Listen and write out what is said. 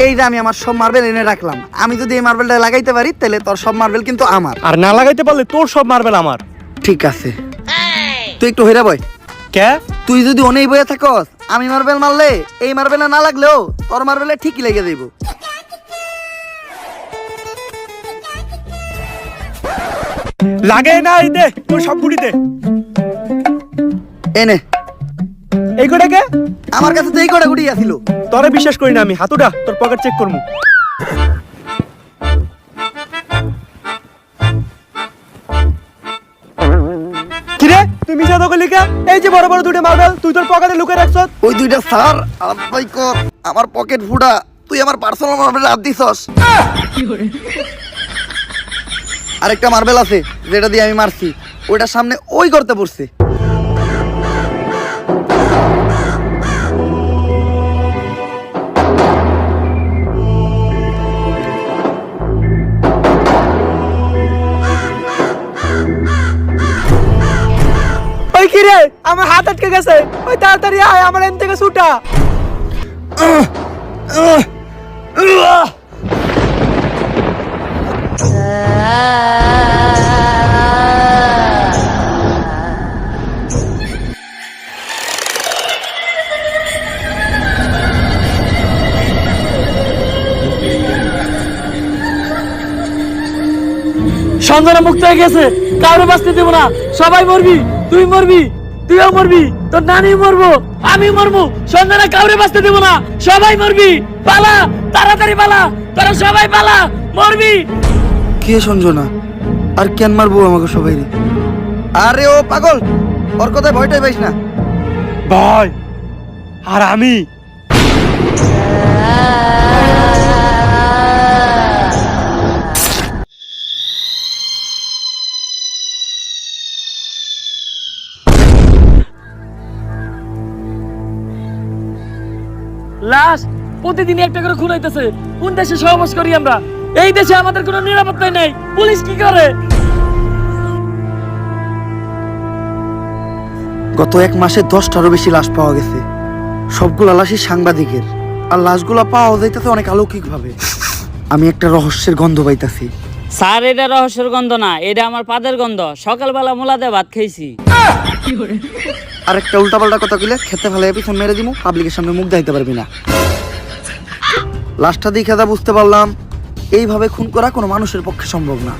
এই যে আমি আমার সব মার্বেল এনে রাখলাম, আমি যদি এই মার্বেলটা লাগাইতে পারি তাহলে তোর সব মার্বেল কিন্তু আমার। আর না লাগাইতে পারলে তোর সব মার্বেল আমার। ঠিক আছে, তুই একটু হইরা বয়। কে? তুই যদি অনেক বইয়া থাকস, আমি মার্বেল মারলে এই মার্বেলে না লাগলেও তোর মার্বেলে ঠিকই লেগে যাইব। লাগে না এই দে তোর সব গুড়ি দে। এনে এই কটাকে? আমার কাছে তো এই কটা গুটি আছিল। তোরে বিশ্বাস করি না আমি। হাতুড়া তোর পকেট চেক করমু। কিরে তুই মিছা তো কইলি কে? এই যে বড় বড় দুটো মার্বেল তুই তোর পকেটে লুকিয়ে রাখছস। ওই দুইটা স্যার আলাই কর, আমার পকেট ফুটা, তুই আমার পার্সোনাল মার্বেল হাত দিছস। আরেকটা মার্বেল আছে যেটা দিয়ে আমি মারছি, ওইটার সামনে ওই করতে পড়ছে। ওই কি রে আমার হাত আটকে গেছে। ওই তাড়াতাড়ি আয় আমার এন থেকে ছুটা। সঞ্জনা মুক্ত হয়ে গেছে, কাউরে বাঁচতে দেবো না। সবাই মরবি, তুই মরবি, তুইও মরবি, তোর নানি মরবো, আমি মরবো। সঞ্জনা কাউরে বাঁচতে দেবো না, সবাই মরবি। পালা, তাড়াতাড়ি পালা, তোরা সবাই পালা, মরবি। কে সঞ্জনা? আর কেন মারবো আমাকে সবাই? আরে ও পাগল, ওর কথায় ভয়টাই পাইস না। ভাই আর আমি লাশ প্রতিদিন একটা করে খুন হইতেছে। কোন দেশে সহবাস করি আমরা? এই দেশে আমাদের কোনো নিরাপত্তাই নেই। পুলিশ কি করে? গত এক মাসে 10টারও বেশি লাশ পাওয়া গেছে। সবগুলা লাশই সাংবাদিকের, আর লাশগুলা পাওয়া যাইতেছে অনেক অলৌকিক ভাবে। আমি একটা রহস্যের গন্ধ পাইতাছি। স্যার এটা রহস্যের গন্ধ না, এটা আমার পাদের গন্ধ। সকালবেলা মুলাদে ভাত খাইছি। আর একটা উল্টাপাল্টা কথা কইলে খেতে ফেলে পিছন মেরে দিমু, পাবলিকের সামনে মুখ দেখাইতে পারবি না। লাশটা দেখে যা বুঝতে পারলাম, এইভাবে খুন করা কোনো মানুষের পক্ষে সম্ভব না।